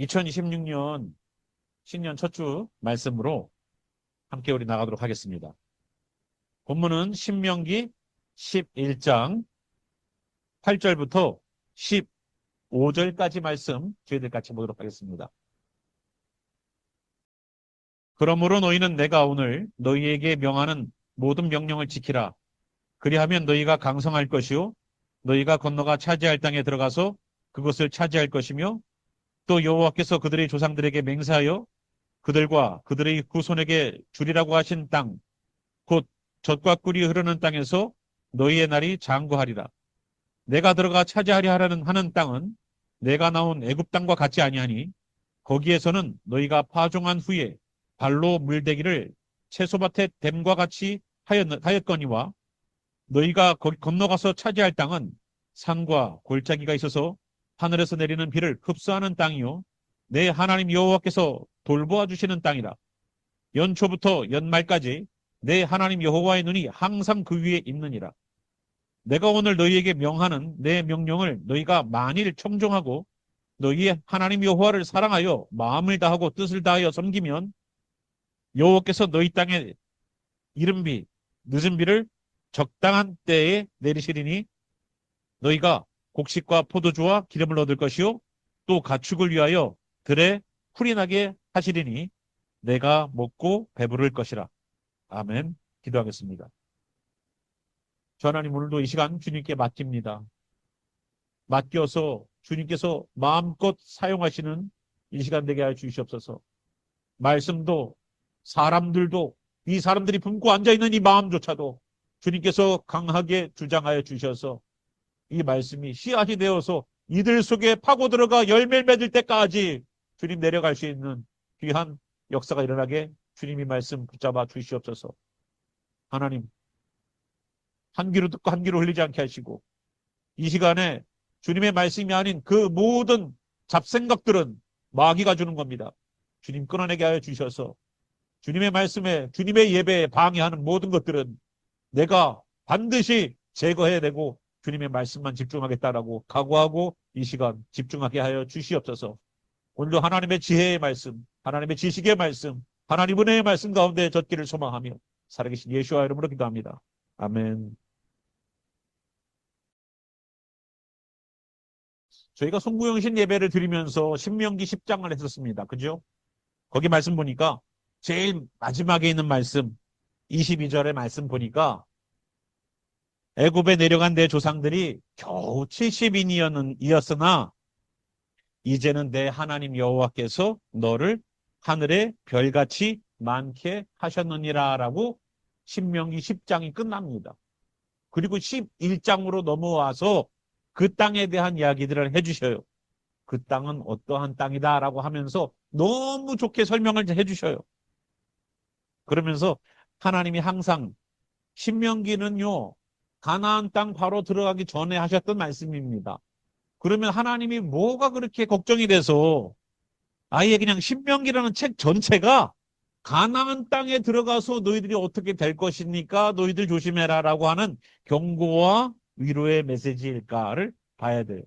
2026년 신년 첫 주 말씀으로 함께 우리 나가도록 하겠습니다. 본문은 신명기 11장 8절부터 15절까지 말씀 저희들 같이 보도록 하겠습니다. 그러므로 너희는 내가 오늘 너희에게 명하는 모든 명령을 지키라. 그리하면 너희가 강성할 것이요 너희가 건너가 차지할 땅에 들어가서 그것을 차지할 것이며 또 여호와께서 그들의 조상들에게 맹세하여 그들과 그들의 후손에게 주리라고 하신 땅, 곧 젖과 꿀이 흐르는 땅에서 너희의 날이 장구하리라. 내가 들어가 차지하려 하는 땅은 내가 나온 애굽 땅과 같지 아니하니 거기에서는 너희가 파종한 후에 발로 물대기를 채소밭에 댐과 같이 하였거니와 너희가 거기 건너가서 차지할 땅은 산과 골짜기가 있어서 하늘에서 내리는 비를 흡수하는 땅이요 내 하나님 여호와께서 돌보아 주시는 땅이라. 연초부터 연말까지 내 하나님 여호와의 눈이 항상 그 위에 있느니라. 내가 오늘 너희에게 명하는 내 명령을 너희가 만일 청종하고 너희의 하나님 여호와를 사랑하여 마음을 다하고 뜻을 다하여 섬기면 여호와께서 너희 땅에 이른 비, 늦은 비를 적당한 때에 내리시리니 너희가 곡식과 포도주와 기름을 얻을 것이요 또 가축을 위하여 들에 풀이 나게 하시리니 내가 먹고 배부를 것이라. 아멘. 기도하겠습니다. 주 하나님, 오늘도 이 시간 주님께 맡깁니다. 맡겨서 주님께서 마음껏 사용하시는 이 시간 되게 하여 주시옵소서. 말씀도 사람들도 이 사람들이 품고 앉아있는 이 마음조차도 주님께서 강하게 주장하여 주셔서 이 말씀이 씨앗이 되어서 이들 속에 파고 들어가 열매를 맺을 때까지 주님 내려갈 수 있는 귀한 역사가 일어나게 주님이 말씀 붙잡아 주시옵소서. 하나님, 한 귀로 듣고 한 귀로 흘리지 않게 하시고 이 시간에 주님의 말씀이 아닌 그 모든 잡생각들은 마귀가 주는 겁니다. 주님 끊어내게 하여 주셔서 주님의 말씀에 주님의 예배에 방해하는 모든 것들은 내가 반드시 제거해야 되고 주님의 말씀만 집중하겠다라고 각오하고 이 시간 집중하게 하여 주시옵소서. 오늘도 하나님의 지혜의 말씀, 하나님의 지식의 말씀, 하나님 은혜의 말씀 가운데 젖기를 소망하며 살아계신 예수와 이름으로 기도합니다. 아멘. 저희가 송구영신 예배를 드리면서 신명기 10장을 했었습니다. 그죠? 거기 말씀 보니까 제일 마지막에 있는 말씀 22절의 말씀 보니까 애굽에 내려간 내 조상들이 겨우 70인이었으나 이제는 내 하나님 여호와께서 너를 하늘의 별같이 많게 하셨느니라 라고 신명기 10장이 끝납니다. 그리고 11장으로 넘어와서 그 땅에 대한 이야기들을 해주셔요. 그 땅은 어떠한 땅이다 라고 하면서 너무 좋게 설명을 해주셔요. 그러면서 하나님이 항상 신명기는요 가나안 땅 바로 들어가기 전에 하셨던 말씀입니다. 그러면 하나님이 뭐가 그렇게 걱정이 돼서 아예 그냥 신명기라는 책 전체가 가나안 땅에 들어가서 너희들이 어떻게 될 것이니까 너희들 조심해라 라고 하는 경고와 위로의 메시지일까를 봐야 돼요.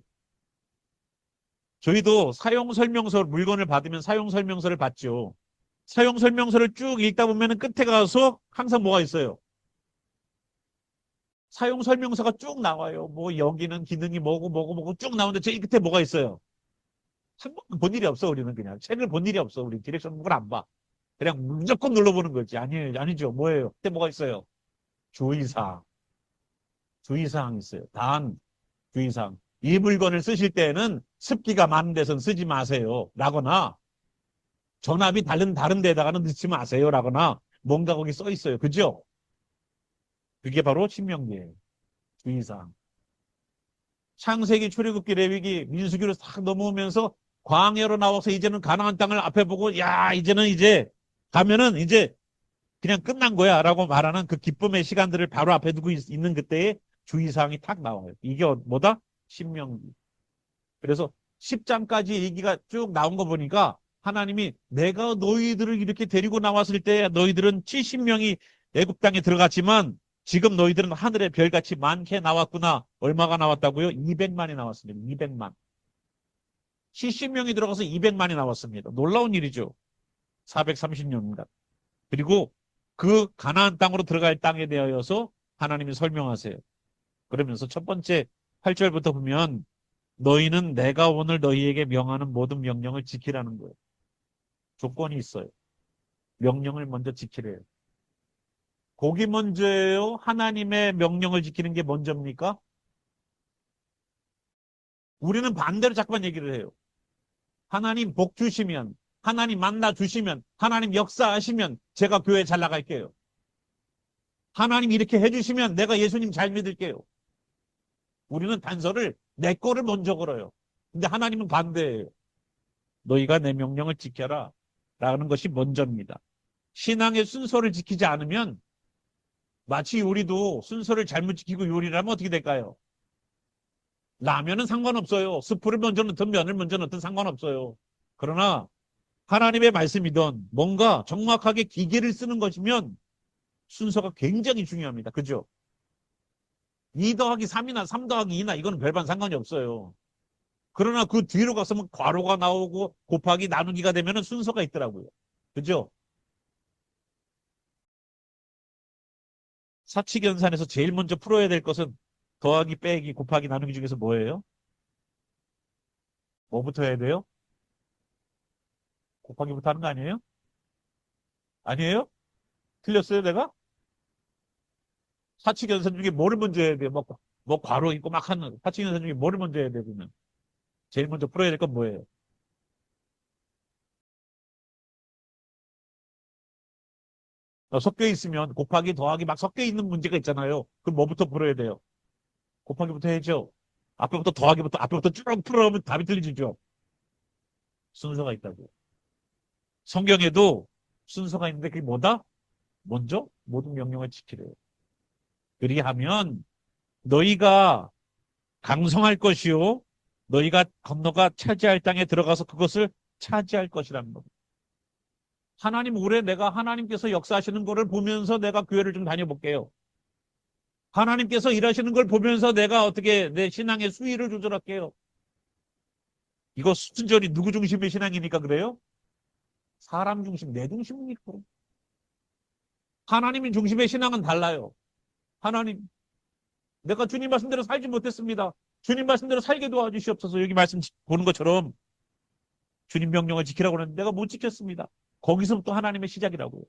저희도 사용설명서 물건을 받으면 사용설명서를 받죠. 사용설명서를 쭉 읽다 보면 끝에 가서 항상 뭐가 있어요? 사용설명서가 쭉 나와요. 뭐 여기는 기능이 뭐고 쭉 나오는데 제일 끝에 뭐가 있어요? 한 번도 본 일이 없어. 우리는 그냥 책을 본 일이 없어. 우리 디렉션 북을 안 봐. 그냥 무조건 눌러보는 거지. 아니죠. 뭐예요? 그때 뭐가 있어요? 주의사항. 주의사항이 있어요. 단 주의사항. 이 물건을 쓰실 때는 습기가 많은 데선 쓰지 마세요. 라거나 전압이 다른 데다가는 넣지 마세요. 라거나 뭔가 거기 써 있어요. 그죠? 그게 바로 신명기예요. 주의사항. 창세기, 출애굽기, 레위기, 민수기로 싹 넘어오면서 광야로 나와서 이제는 가나안 땅을 앞에 보고 야 이제는 이제 가면은 이제 그냥 끝난 거야 라고 말하는 그 기쁨의 시간들을 바로 앞에 두고 있는 그때에 주의사항이 탁 나와요. 이게 뭐다? 신명기. 그래서 10장까지 얘기가 쭉 나온 거 보니까 하나님이 내가 너희들을 이렇게 데리고 나왔을 때 너희들은 70명이 애굽 땅에 들어갔지만 지금 너희들은 하늘의 별같이 많게 나왔구나. 얼마가 나왔다고요? 200만이 나왔습니다. 200만. 70명이 들어가서 200만이 나왔습니다. 놀라운 일이죠. 430년간. 그리고 그 가나안 땅으로 들어갈 땅에 대하여서 하나님이 설명하세요. 그러면서 첫 번째 8절부터 보면 너희는 내가 오늘 너희에게 명하는 모든 명령을 지키라는 거예요. 조건이 있어요. 명령을 먼저 지키래요. 거기 먼저예요? 하나님의 명령을 지키는 게 먼저입니까? 우리는 반대로 자꾸만 얘기를 해요. 하나님 복 주시면, 하나님 만나 주시면, 하나님 역사하시면 제가 교회 잘 나갈게요. 하나님 이렇게 해주시면 내가 예수님 잘 믿을게요. 우리는 단서를 내 거를 먼저 걸어요. 근데 하나님은 반대예요. 너희가 내 명령을 지켜라 라는 것이 먼저입니다. 신앙의 순서를 지키지 않으면 마치 요리도 순서를 잘못 지키고 요리를 하면 어떻게 될까요? 라면은 상관없어요. 스프를 먼저 넣든 면을 먼저 넣든 상관없어요. 그러나 하나님의 말씀이든 뭔가 정확하게 기계를 쓰는 것이면 순서가 굉장히 중요합니다. 그죠? 2 더하기 3이나 3 더하기 2나 이거는 별반 상관이 없어요. 그러나 그 뒤로 가서면 괄호가 나오고 곱하기 나누기가 되면 순서가 있더라고요. 그죠? 사칙연산에서 제일 먼저 풀어야 될 것은 더하기 빼기 곱하기 나누기 중에서 뭐예요? 뭐부터 해야 돼요? 곱하기부터 하는 거 아니에요? 아니에요? 틀렸어요, 내가? 사칙연산 중에 뭐를 먼저 해야 돼요? 뭐 괄호 있고 막 하는 사칙연산 중에 뭐를 먼저 해야 돼요, 그러면? 제일 먼저 풀어야 될 건 뭐예요? 섞여 있으면 곱하기 더하기 막 섞여 있는 문제가 있잖아요. 그럼 뭐부터 풀어야 돼요? 곱하기부터 해야죠. 앞에부터 더하기부터 앞에부터 쭉 풀어오면 답이 틀리죠. 순서가 있다고. 성경에도 순서가 있는데 그게 뭐다? 먼저 모든 명령을 지키래요. 그리하면 너희가 강성할 것이요. 너희가 건너가 차지할 땅에 들어가서 그것을 차지할 것이라는 겁니다. 하나님 올해 내가 하나님께서 역사하시는 거를 보면서 내가 교회를 좀 다녀볼게요. 하나님께서 일하시는 걸 보면서 내가 어떻게 내 신앙의 수위를 조절할게요. 이거 순전히 누구 중심의 신앙이니까 그래요? 사람 중심, 내 중심이니까. 하나님 중심의 신앙은 달라요. 하나님, 내가 주님 말씀대로 살지 못했습니다. 주님 말씀대로 살게 도와주시옵소서. 여기 말씀 보는 것처럼 주님 명령을 지키라고 하는데 내가 못 지켰습니다. 거기서부터 하나님의 시작이라고요.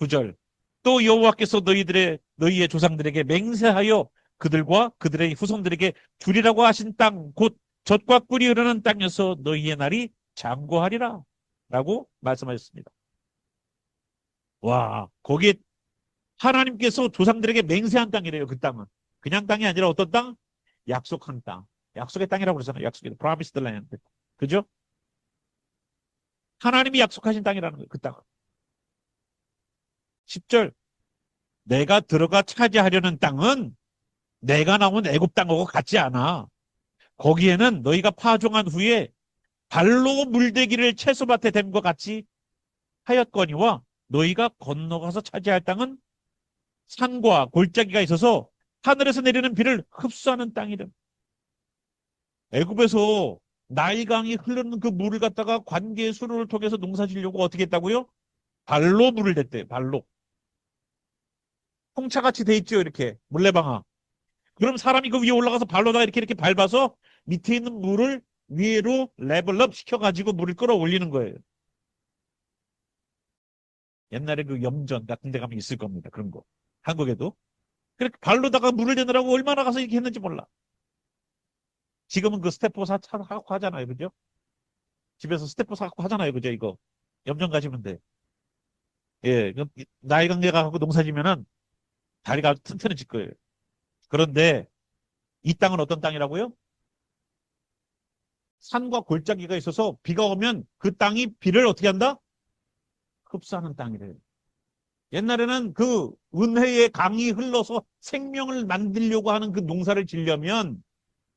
9절. 또 여호와께서 너희의 조상들에게 맹세하여 그들과 그들의 후손들에게 주리라고 하신 땅, 곧 젖과 꿀이 흐르는 땅에서 너희의 날이 장구하리라 라고 말씀하셨습니다. 와, 거기에 하나님께서 조상들에게 맹세한 땅이래요. 그 땅은. 그냥 땅이 아니라 어떤 땅? 약속한 땅. 약속의 땅이라고 그러잖아요. 약속의 promised land. 그죠? 하나님이 약속하신 땅이라는 거예요. 그 땅은. 10절. 내가 들어가 차지하려는 땅은 내가 나온 애굽 땅하고 같지 않아. 거기에는 너희가 파종한 후에 발로 물대기를 채소밭에 댐과 같이 하였거니와 너희가 건너가서 차지할 땅은 산과 골짜기가 있어서 하늘에서 내리는 비를 흡수하는 땅이다. 애굽에서 나일강이 흐르는 그 물을 갖다가 관계 수로를 통해서 농사 지려고 어떻게 했다고요? 발로 물을 댔대요. 발로. 홍차같이 돼 있죠. 이렇게 물레방아. 그럼 사람이 그 위에 올라가서 발로다 이렇게 밟아서 밑에 있는 물을 위로 레벨업 시켜가지고 물을 끌어올리는 거예요. 옛날에 그 염전 같은 데 가면 있을 겁니다. 그런 거. 한국에도. 그렇게 발로다가 물을 대느라고 얼마나 가서 이렇게 했는지 몰라. 지금은 그 스태퍼 사고 하잖아요. 그죠? 집에서 스태퍼 사고 하잖아요. 그죠? 이거. 염전 가시면 돼. 예. 나이 관계가 하고 농사 지면은 다리가 아주 튼튼해질 거예요. 그런데 이 땅은 어떤 땅이라고요? 산과 골짜기가 있어서 비가 오면 그 땅이 비를 어떻게 한다? 흡수하는 땅이래요. 옛날에는 그 은혜의 강이 흘러서 생명을 만들려고 하는 그 농사를 지려면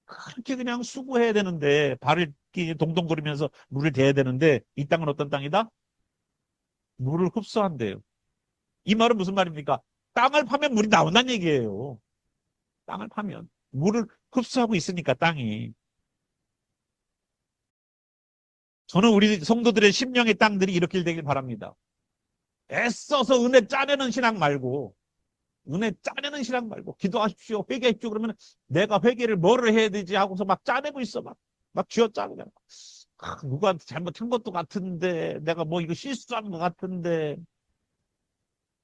그렇게 그냥 수고해야 되는데 발을 동동거리면서 물을 대야 되는데 이 땅은 어떤 땅이다? 물을 흡수한대요. 이 말은 무슨 말입니까? 땅을 파면 물이 나온다는 얘기예요. 땅을 파면 물을 흡수하고 있으니까 땅이. 저는 우리 성도들의 심령의 땅들이 이렇게 되길 바랍니다. 애써서 은혜 짜내는 신앙 말고, 은혜 짜내는 신앙 말고, 기도하십시오, 회개하십시오. 그러면 내가 회개를 뭐를 해야 되지 하고서 막 짜내고 있어. 막 쥐어짜고. 누구한테 잘못한 것도 같은데, 내가 뭐 이거 실수한 것 같은데.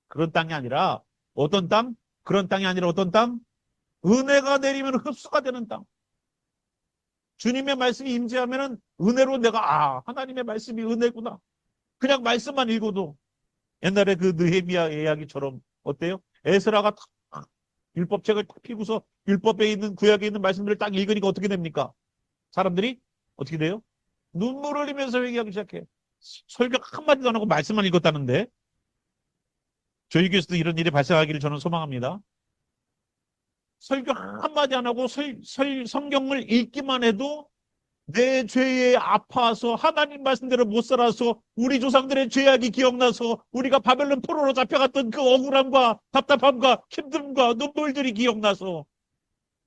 그런 땅이 아니라, 어떤 땅? 그런 땅이 아니라 어떤 땅? 은혜가 내리면 흡수가 되는 땅. 주님의 말씀이 임재하면은 은혜로 내가, 하나님의 말씀이 은혜구나. 그냥 말씀만 읽어도 옛날에 그 느헤미야 이야기처럼 어때요? 에스라가 딱 율법책을 딱 피고서 율법에 있는 구약에 있는 말씀들을 딱 읽으니까 어떻게 됩니까? 사람들이 어떻게 돼요? 눈물을 흘리면서 회개하기 시작해. 설교 한마디도 안 하고 말씀만 읽었다는데 저희 교회에서도 이런 일이 발생하기를 저는 소망합니다. 설교 한마디 안 하고 성경을 읽기만 해도 내 죄에 아파서 하나님 말씀대로 못 살아서 우리 조상들의 죄악이 기억나서 우리가 바벨론 포로로 잡혀갔던 그 억울함과 답답함과 힘듦과 눈물들이 기억나서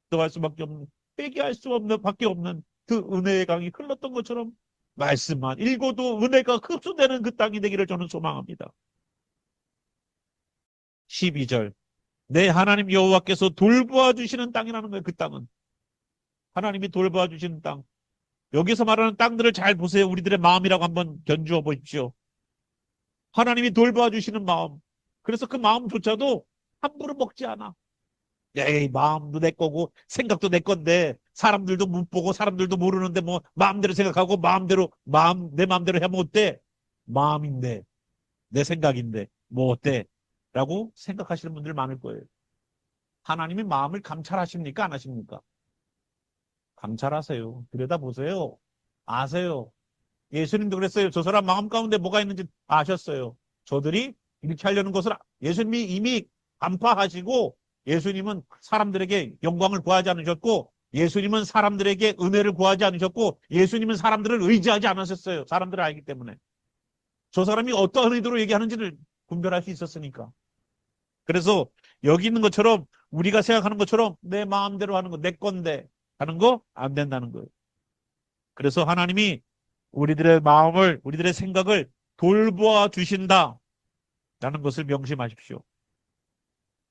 기도할 수밖에 없는, 회개할 수 없는 밖에 없는 그 은혜의 강이 흘렀던 것처럼 말씀만 읽어도 은혜가 흡수되는 그 땅이 되기를 저는 소망합니다. 12절 내 하나님 여호와께서 돌보아 주시는 땅이라는 거예요. 그 땅은 하나님이 돌보아 주시는 땅. 여기서 말하는 땅들을 잘 보세요. 우리들의 마음이라고 한번 견주어 보십시오. 하나님이 돌봐 주시는 마음. 그래서 그 마음조차도 함부로 먹지 않아. 에이, 마음도 내 거고 생각도 내 건데 사람들도 못 보고 사람들도 모르는데 뭐 마음대로 생각하고 내 마음대로 하면 어때? 마음인데 내 생각인데 뭐 어때? 라고 생각하시는 분들 많을 거예요. 하나님이 마음을 감찰하십니까? 안 하십니까? 감찰하세요. 들여다보세요. 아세요. 예수님도 그랬어요. 저 사람 마음 가운데 뭐가 있는지 아셨어요. 저들이 이렇게 하려는 것을 예수님이 이미 간파하시고 예수님은 사람들에게 영광을 구하지 않으셨고 예수님은 사람들에게 은혜를 구하지 않으셨고 예수님은 사람들을 의지하지 않으셨어요. 사람들을 알기 때문에. 저 사람이 어떠한 의도로 얘기하는지를 분별할 수 있었으니까. 그래서 여기 있는 것처럼 우리가 생각하는 것처럼 내 마음대로 하는 거, 내 건데 하는 거 안 된다는 거예요. 그래서 하나님이 우리들의 마음을, 우리들의 생각을 돌보아 주신다. 라는 것을 명심하십시오.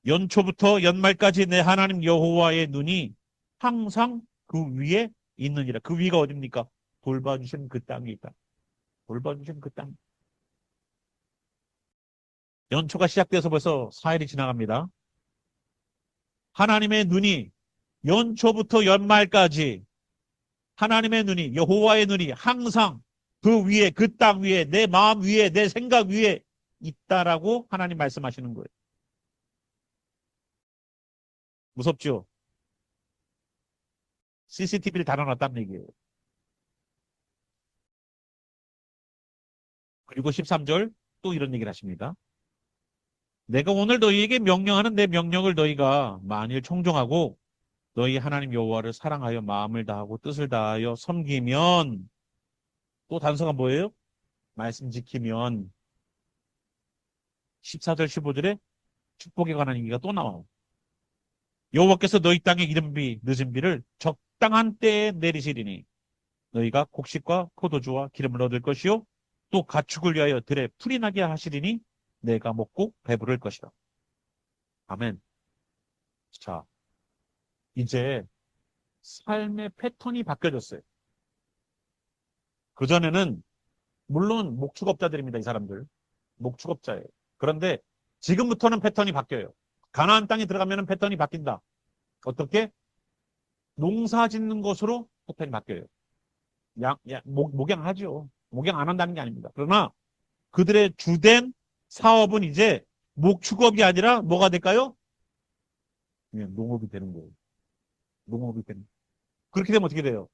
연초부터 연말까지 내 하나님 여호와의 눈이 항상 그 위에 있느니라. 그 위가 어딥니까? 돌봐 주신 그 땅이 있다. 돌봐 주신 그 땅. 연초가 시작돼서 벌써 4일이 지나갑니다. 하나님의 눈이 연초부터 연말까지 하나님의 눈이, 여호와의 눈이 항상 그 위에, 그 땅 위에, 내 마음 위에, 내 생각 위에 있다라고 하나님 말씀하시는 거예요. 무섭죠? CCTV를 달아놨다는 얘기예요. 그리고 13절 또 이런 얘기를 하십니다. 내가 오늘 너희에게 명령하는 내 명령을 너희가 만일 청종하고 너희 하나님 여호와를 사랑하여 마음을 다하고 뜻을 다하여 섬기면 또 단서가 뭐예요? 말씀 지키면 14절 15절에 축복에 관한 얘기가 또 나와요. 여호와께서 너희 땅에 이른비 늦은 비를 적당한 때에 내리시리니 너희가 곡식과 포도주와 기름을 얻을 것이요 또 가축을 위하여 들에 풀이 나게 하시리니 내가 먹고 배부를 것이다. 아멘. 자, 이제 삶의 패턴이 바뀌어졌어요. 그전에는 물론 목축업자들입니다. 이 사람들. 목축업자예요. 그런데 지금부터는 패턴이 바뀌어요. 가나안 땅에 들어가면 패턴이 바뀐다. 어떻게? 농사 짓는 것으로 패턴이 바뀌어요. 목양하죠. 목양 안 한다는 게 아닙니다. 그러나 그들의 주된 사업은 이제 목축업이 아니라 뭐가 될까요? 그냥 농업이 되는 거예요. 농업이 되는. 그렇게 되면 어떻게 돼요?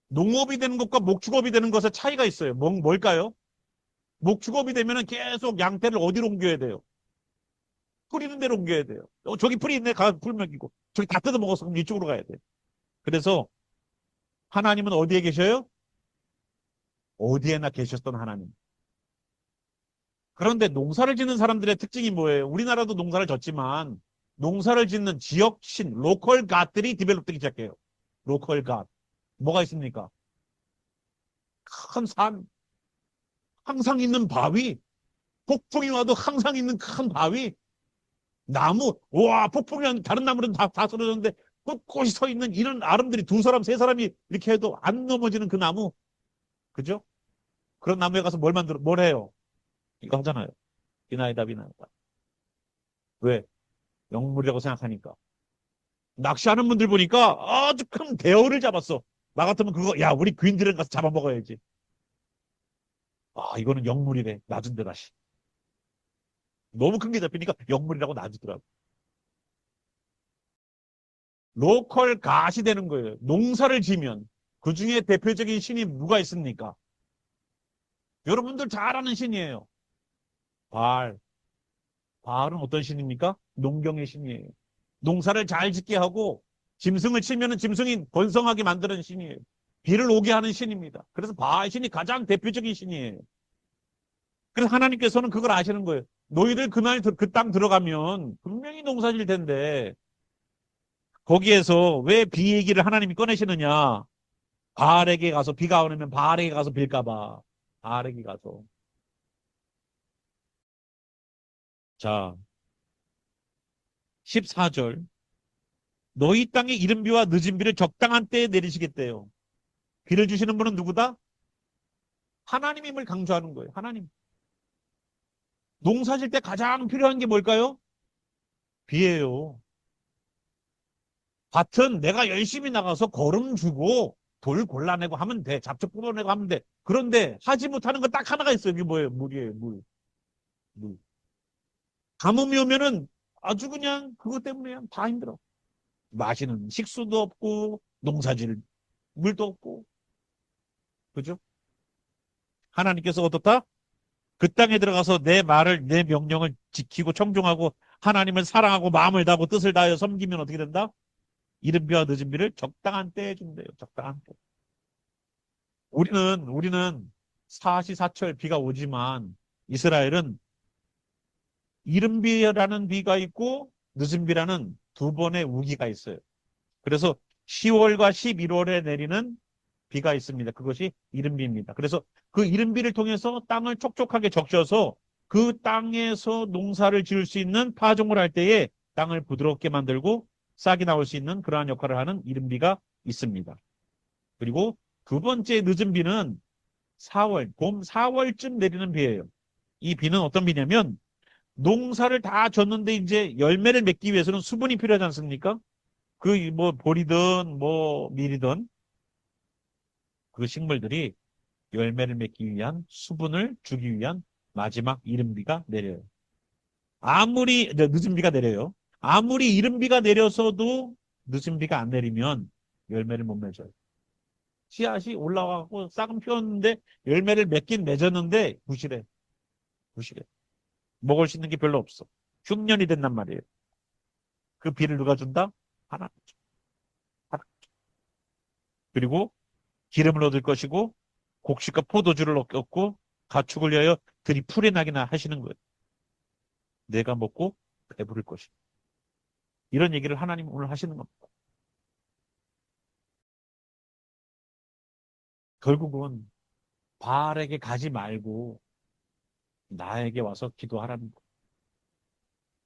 농업이 되는 것과 목축업이 되는 것의 차이가 있어요. 뭘까요? 목축업이 되면 계속 양떼를 어디로 옮겨야 돼요? 풀 있는 데로 옮겨야 돼요. 저기 풀이 있네. 가서 풀 먹이고. 저기 다 뜯어 먹어서 그럼 이쪽으로 가야 돼요. 그래서 하나님은 어디에 계셔요? 어디에나 계셨던 하나님. 그런데 농사를 짓는 사람들의 특징이 뭐예요? 우리나라도 농사를 졌지만 농사를 짓는 지역신, 로컬 갓들이 디벨롭되기 시작해요. 로컬 갓. 뭐가 있습니까? 큰 산, 항상 있는 바위, 폭풍이 와도 항상 있는 큰 바위, 나무, 와, 폭풍이 와 다른 나무는 다 쓰러졌는데 꿋꿋이 서 있는 이런 아름들이 두 사람, 세 사람이 이렇게 해도 안 넘어지는 그 나무, 그죠? 그런 나무에 가서 뭘 해요? 이거 하잖아요. 비나이다, 비나이다. 왜? 영물이라고 생각하니까. 낚시하는 분들 보니까 아주 큰 대어를 잡았어. 나 같으면 그거, 야, 우리 귀인들은 가서 잡아먹어야지. 아, 이거는 영물이래. 놔준대, 다시. 너무 큰 게 잡히니까 영물이라고 놔주더라고. 로컬 갓이 되는 거예요. 농사를 지면. 그 중에 대표적인 신이 누가 있습니까? 여러분들 잘 아는 신이에요. 바알. 바알은 어떤 신입니까? 농경의 신이에요. 농사를 잘 짓게 하고 짐승을 치면은 짐승이 번성하게 만드는 신이에요. 비를 오게 하는 신입니다. 그래서 바알 신이 가장 대표적인 신이에요. 그래서 하나님께서는 그걸 아시는 거예요. 너희들 그날 그 땅 들어가면 분명히 농사 질 텐데 거기에서 왜 비 얘기를 하나님이 꺼내시느냐? 바알에게 가서 비가 오면 바알에게 가서 빌까 봐. 바알에게 가서. 자, 14절. 너희 땅에 이른 비와 늦은 비를 적당한 때에 내리시겠대요. 비를 주시는 분은 누구다? 하나님임을 강조하는 거예요. 하나님. 농사 질 때 가장 필요한 게 뭘까요? 비예요. 밭은 내가 열심히 나가서 거름 주고 돌 골라내고 하면 돼. 잡초 뽑아내고 하면 돼. 그런데 하지 못하는 거 딱 하나가 있어요. 이게 뭐예요? 물이에요. 물. 물. 가뭄이 오면은 아주 그냥 그것 때문에 그냥 다 힘들어. 마시는 식수도 없고 농사질 물도 없고. 그죠? 하나님께서 어떻다? 그 땅에 들어가서 내 말을, 내 명령을 지키고 청종하고 하나님을 사랑하고 마음을 다하고 뜻을 다하여 섬기면 어떻게 된다? 이른 비와 늦은 비를 적당한 때에 준대요. 적당한 때. 우리는 사시사철 비가 오지만 이스라엘은 이른 비라는 비가 있고 늦은 비라는 두 번의 우기가 있어요. 그래서 10월과 11월에 내리는 비가 있습니다. 그것이 이른비입니다. 그래서 그 이른비를 통해서 땅을 촉촉하게 적셔서 그 땅에서 농사를 지을 수 있는 파종을 할 때에 땅을 부드럽게 만들고 싹이 나올 수 있는 그러한 역할을 하는 이른비가 있습니다. 그리고 두 번째 늦은 비는 4월, 봄 4월쯤 내리는 비예요. 이 비는 어떤 비냐면 농사를 다 졌는데 이제 열매를 맺기 위해서는 수분이 필요하지 않습니까? 그 뭐 보리든 뭐 밀이든 그 식물들이 열매를 맺기 위한 수분을 주기 위한 마지막 이른 비가 내려요. 아무리 늦은 비가 내려요. 아무리 이른 비가 내려서도 늦은 비가 안 내리면 열매를 못 맺어요. 씨앗이 올라가고 싹은 피웠는데 열매를 맺긴 맺었는데 부실해. 부실해. 먹을 수 있는 게 별로 없어. 흉년이 된단 말이에요. 그 비를 누가 준다? 하나님. 하나님. 그리고 기름을 얻을 것이고 곡식과 포도주를 얻고 가축을 위하여 들이 풀이 나기나 하시는 거예요. 내가 먹고 배부를 것이다. 이런 얘기를 하나님 오늘 하시는 겁니다. 결국은 바알에게 가지 말고 나에게 와서 기도하라는 거예요.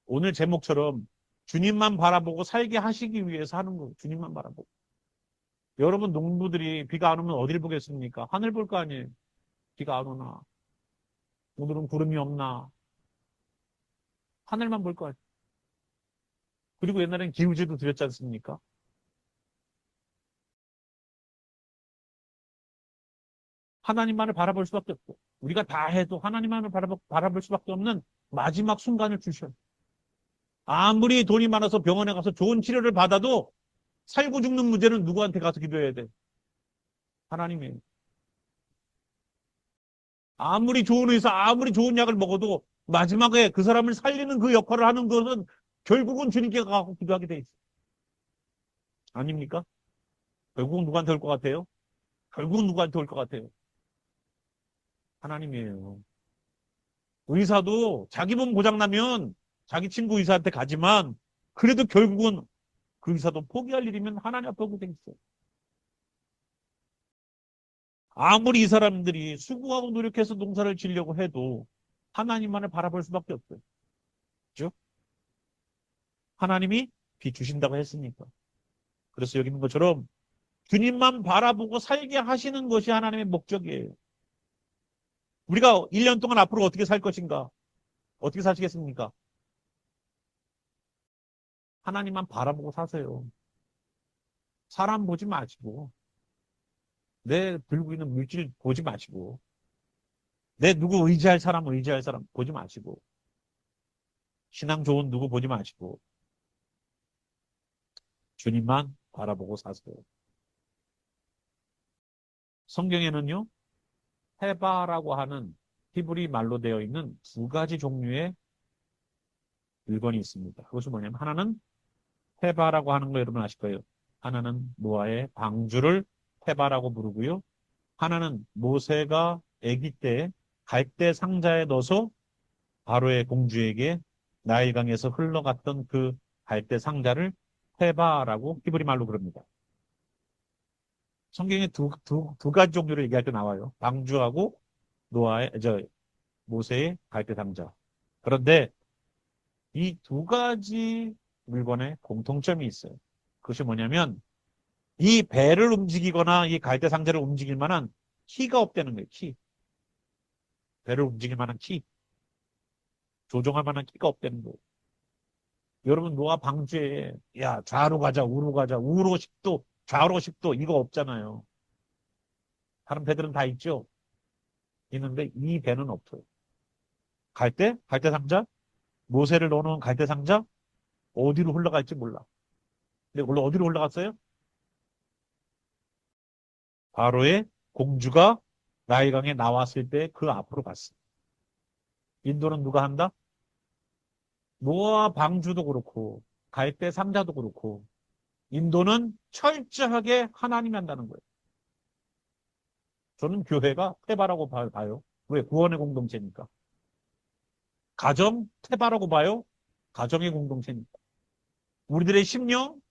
오늘 제목처럼 주님만 바라보고 살게 하시기 위해서 하는 거예요. 주님만 바라보고. 여러분 농부들이 비가 안 오면 어딜 보겠습니까? 하늘 볼 거 아니에요. 비가 안 오나. 오늘은 구름이 없나. 하늘만 볼 거 아니에요. 그리고 옛날엔 기우제도 드렸지 않습니까? 하나님만을 바라볼 수밖에 없고 우리가 다 해도 하나님만을 바라볼 수밖에 없는 마지막 순간을 주셔요. 아무리 돈이 많아서 병원에 가서 좋은 치료를 받아도 살고 죽는 문제는 누구한테 가서 기도해야 돼? 하나님이에요. 아무리 좋은 의사, 아무리 좋은 약을 먹어도 마지막에 그 사람을 살리는 그 역할을 하는 것은 결국은 주님께 가서 기도하게 돼 있어요. 아닙니까? 결국은 누구한테 올 것 같아요? 결국은 누구한테 올 것 같아요? 하나님이에요. 의사도 자기 몸 고장나면 자기 친구 의사한테 가지만 그래도 결국은 그 의사도 포기할 일이면 하나님 앞에 오게 돼 있어요. 아무리 이 사람들이 수고하고 노력해서 농사를 지려고 해도 하나님만을 바라볼 수밖에 없어요. 그죠? 하나님이 비 주신다고 했으니까. 그래서 여기 있는 것처럼 주님만 바라보고 살게 하시는 것이 하나님의 목적이에요. 우리가 1년 동안 앞으로 어떻게 살 것인가? 어떻게 사시겠습니까? 하나님만 바라보고 사세요. 사람 보지 마시고, 내 들고 있는 물질 보지 마시고, 내 누구 의지할 사람 보지 마시고, 신앙 좋은 누구 보지 마시고, 주님만 바라보고 사세요. 성경에는요, 헤바라고 하는 히브리 말로 되어 있는 두 가지 종류의 물건이 있습니다. 그것이 뭐냐면, 하나는 헤바라고 하는 거 여러분 아실 거예요. 하나는 노아의 방주를 헤바라고 부르고요. 하나는 모세가 아기 때 갈대 상자에 넣어서 바로의 공주에게 나일강에서 흘러갔던 그 갈대 상자를 헤바라고 히브리 말로 부릅니다. 성경에 두 가지 종류를 얘기할 때 나와요. 방주하고 모세의 갈대 상자. 그런데 이 두 가지 물건에 공통점이 있어요. 그것이 뭐냐면 이 배를 움직이거나 이 갈대 상자를 움직일 만한 키가 없다는 거예요. 키. 배를 움직일 만한 키. 조종할 만한 키가 없다는 거예요. 여러분 노아 방주에 야 좌로 가자 우로 가자 우로 10도 좌로 10도 이거 없잖아요. 다른 배들은 다 있죠. 있는데 이 배는 없어요. 갈대 상자, 모세를 넣어놓은 갈대 상자 어디로 흘러갈지 몰라. 근데 원래 어디로 흘러갔어요? 바로의 공주가 나일강에 나왔을 때 그 앞으로 갔어. 인도는 누가 한다? 노아 방주도 그렇고 갈대 상자도 그렇고 인도는 철저하게 하나님이 한다는 거예요. 저는 교회가 태바라고 봐요. 왜? 구원의 공동체니까. 가정 태바라고 봐요. 가정의 공동체니까. 우리들의 심령,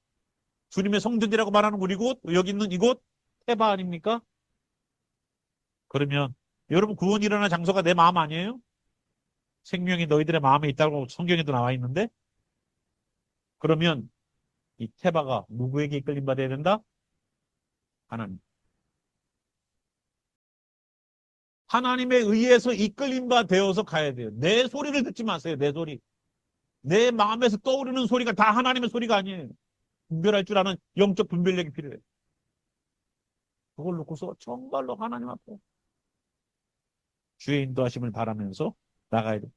주님의 성전이라고 말하는 우리 곳, 여기 있는 이곳 태바 아닙니까? 그러면 여러분 구원이 일어난 장소가 내 마음 아니에요? 생명이 너희들의 마음에 있다고 성경에도 나와 있는데 그러면 이 태바가 누구에게 이끌림 받아야 된다? 하나님. 하나님에 의해서 이끌림 바 되어서 가야 돼요. 내 소리를 듣지 마세요. 내 소리. 내 마음에서 떠오르는 소리가 다 하나님의 소리가 아니에요. 분별할 줄 아는 영적 분별력이 필요해요. 그걸 놓고서 정말로 하나님 앞에 주의 인도하심을 바라면서 나가야 돼요.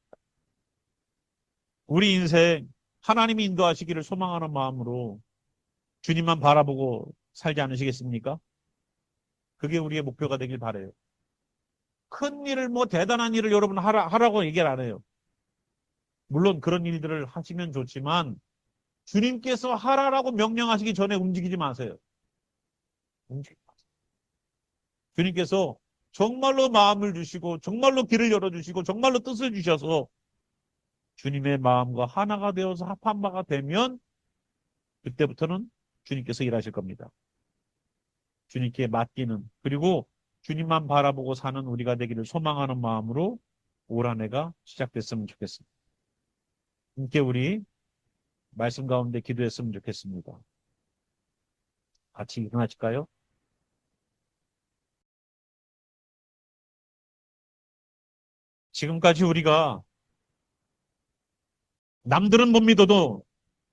우리 인생 하나님이 인도하시기를 소망하는 마음으로 주님만 바라보고 살지 않으시겠습니까? 그게 우리의 목표가 되길 바라요. 큰 일을 대단한 일을 여러분 하라고 얘기를 안 해요. 물론 그런 일들을 하시면 좋지만 주님께서 하라라고 명령하시기 전에 움직이지 마세요. 움직이지 마세요. 주님께서 정말로 마음을 주시고 정말로 길을 열어주시고 정말로 뜻을 주셔서 주님의 마음과 하나가 되어서 합한 바가 되면 그때부터는 주님께서 일하실 겁니다. 주님께 맡기는 그리고 주님만 바라보고 사는 우리가 되기를 소망하는 마음으로 올 한 해가 시작됐으면 좋겠습니다. 함께 우리 말씀 가운데 기도했으면 좋겠습니다. 같이 일어나실까요? 지금까지 우리가 남들은 못 믿어도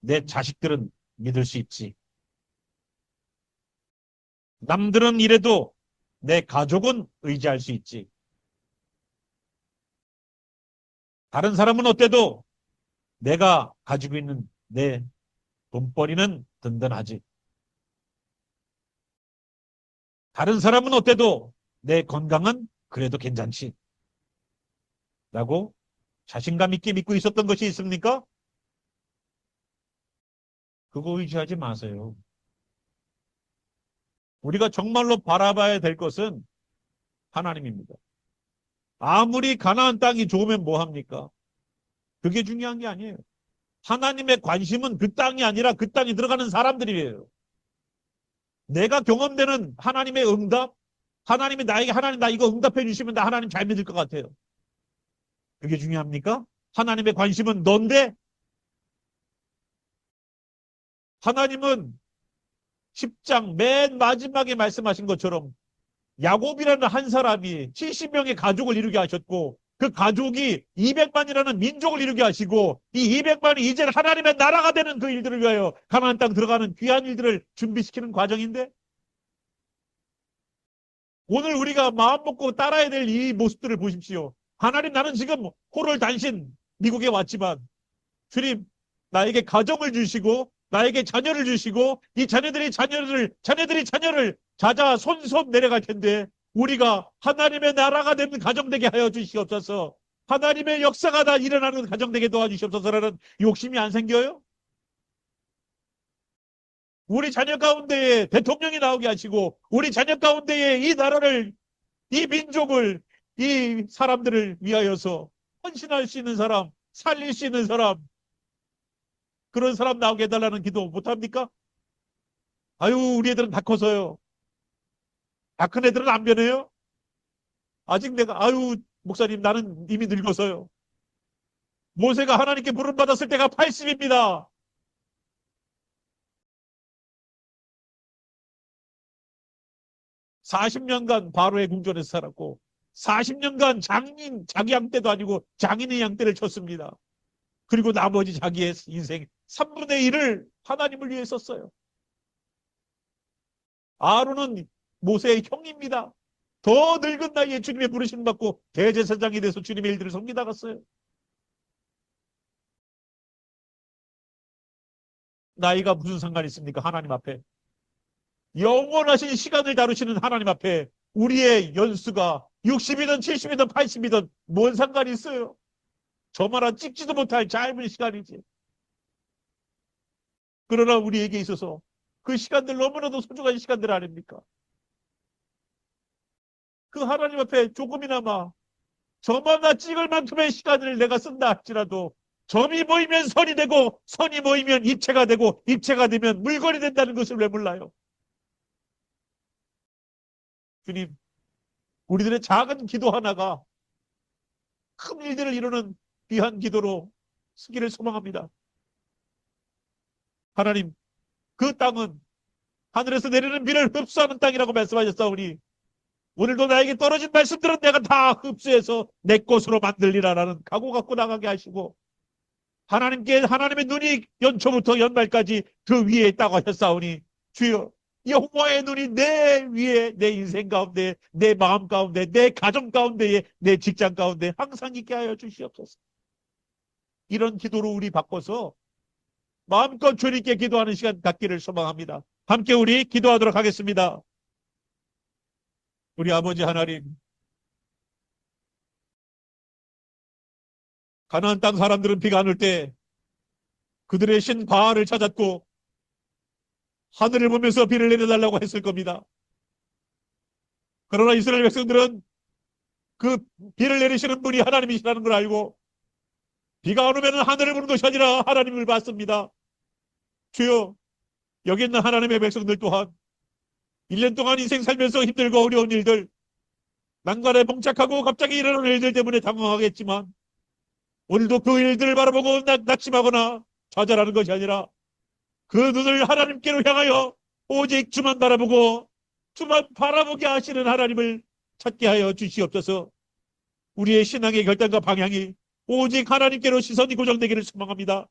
내 자식들은 믿을 수 있지. 남들은 이래도 내 가족은 의지할 수 있지. 다른 사람은 어때도 내가 가지고 있는 내 돈벌이는 든든하지. 다른 사람은 어때도 내 건강은 그래도 괜찮지. 라고 자신감 있게 믿고 있었던 것이 있습니까? 그거 의지하지 마세요. 우리가 정말로 바라봐야 될 것은 하나님입니다. 아무리 가나안 땅이 좋으면 뭐합니까? 그게 중요한 게 아니에요. 하나님의 관심은 그 땅이 아니라 그 땅에 들어가는 사람들이에요. 내가 경험되는 하나님의 응답, 하나님이 나에게 하나님 나 이거 응답해 주시면 나 하나님 잘 믿을 것 같아요. 그게 중요합니까? 하나님의 관심은 넌데 하나님은 10장 맨 마지막에 말씀하신 것처럼 야곱이라는 한 사람이 70명의 가족을 이루게 하셨고 그 가족이 200만이라는 민족을 이루게 하시고 이 200만이 이제 하나님의 나라가 되는 그 일들을 위하여 가나안 땅 들어가는 귀한 일들을 준비시키는 과정인데 오늘 우리가 마음 먹고 따라야 될 이 모습들을 보십시오. 하나님 나는 지금 호를 단신 미국에 왔지만 주님 나에게 가정을 주시고 나에게 자녀를 주시고 이 자녀들이 자녀를 자자 손손 내려갈 텐데 우리가 하나님의 나라가 되는 가정 되게 하여 주시옵소서. 하나님의 역사가 다 일어나는 가정 되게 도와주시옵소서라는 욕심이 안 생겨요? 우리 자녀 가운데에 대통령이 나오게 하시고 우리 자녀 가운데에 이 나라를 이 민족을 이 사람들을 위하여서 헌신할 수 있는 사람 살릴 수 있는 사람 그런 사람 나오게 해달라는 기도 못합니까? 아유 우리 애들은 다 커서요. 다 큰 애들은 안 변해요. 아직 내가 아유 목사님 나는 이미 늙어서요. 모세가 하나님께 부름받았을 때가 80입니다. 40년간 바로의 궁전에서 살았고 40년간 장인 자기 양 때도 아니고 장인의 양 때를 쳤습니다. 그리고 나머지 자기의 인생 3분의 1을 하나님을 위해 썼어요. 아론은 모세의 형입니다. 더 늙은 나이에 주님의 부르심 받고 대제사장이 돼서 주님의 일들을 섬기다 갔어요. 나이가 무슨 상관이 있습니까? 하나님 앞에. 영원하신 시간을 다루시는 하나님 앞에 우리의 연수가 60이든 70이든 80이든 뭔 상관이 있어요? 저만 한 찍지도 못할 짧은 시간이지. 그러나 우리에게 있어서 그 시간들 너무나도 소중한 시간들 아닙니까? 그 하나님 앞에 조금이나마 저마다 찍을 만큼의 시간을 내가 쓴다 할지라도 점이 모이면 선이 되고 선이 모이면 입체가 되고 입체가 되면 물건이 된다는 것을 왜 몰라요? 주님, 우리들의 작은 기도 하나가 큰 일들을 이루는 귀한 기도로 쓰기를 소망합니다. 하나님, 그 땅은 하늘에서 내리는 비를 흡수하는 땅이라고 말씀하셨사오니 오늘도 나에게 떨어진 말씀들은 내가 다 흡수해서 내 것으로 만들리라라는 각오 갖고 나가게 하시고 하나님께 하나님의 눈이 연초부터 연말까지 그 위에 있다고 하셨사오니 주여 여호와의 눈이 내 위에 내 인생 가운데 내 마음 가운데 내 가정 가운데에 내 직장 가운데 항상 있게 하여 주시옵소서. 이런 기도로 우리 바꿔서 마음껏 주님께 기도하는 시간 갖기를 소망합니다. 함께 우리 기도하도록 하겠습니다. 우리 아버지 하나님, 가나안 땅 사람들은 비가 안 올 때 그들의 신 바알을 찾았고 하늘을 보면서 비를 내려달라고 했을 겁니다. 그러나 이스라엘 백성들은 그 비를 내리시는 분이 하나님이시라는 걸 알고 비가 안 오면 하늘을 보는 것이 아니라 하나님을 봤습니다. 주여, 여기 있는 하나님의 백성들 또한 1년 동안 인생 살면서 힘들고 어려운 일들, 난간에 봉착하고 갑자기 일어나는 일들 때문에 당황하겠지만 오늘도 그 일들을 바라보고 낙심하거나 좌절하는 것이 아니라 그 눈을 하나님께로 향하여 오직 주만 바라보고 주만 바라보게 하시는 하나님을 찾게 하여 주시옵소서. 우리의 신앙의 결단과 방향이 오직 하나님께로 시선이 고정되기를 소망합니다.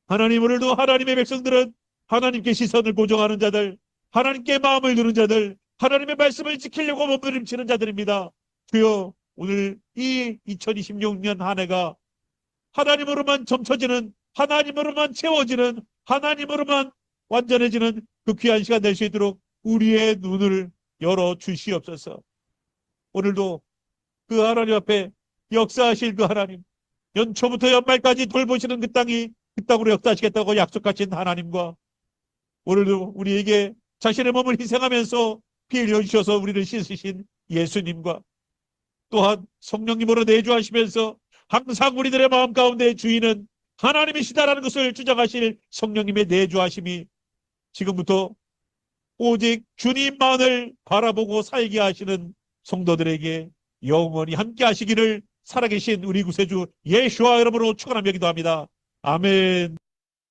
하나님, 오늘도 하나님의 백성들은 하나님께 시선을 고정하는 자들, 하나님께 마음을 두는 자들, 하나님의 말씀을 지키려고 몸부림치는 자들입니다. 주여, 오늘 이 2026년 한 해가 하나님으로만 점쳐지는, 하나님으로만 채워지는, 하나님으로만 완전해지는 그 귀한 시간 될 수 있도록 우리의 눈을 열어 주시옵소서. 오늘도 그 하나님 앞에 역사하실 그 하나님, 연초부터 연말까지 돌보시는 그 땅이 그 땅으로 역사하시겠다고 약속하신 하나님과 오늘도 우리에게 자신의 몸을 희생하면서 피 흘려주셔서 우리를 씻으신 예수님과 또한 성령님으로 내주하시면서 항상 우리들의 마음 가운데 주인은 하나님이시다라는 것을 주장하실 성령님의 내주하심이 지금부터 오직 주님만을 바라보고 살게 하시는 성도들에게 영원히 함께 하시기를 살아계신 우리 구세주 예수와 이름으로 축원하며 기도합니다. 아멘.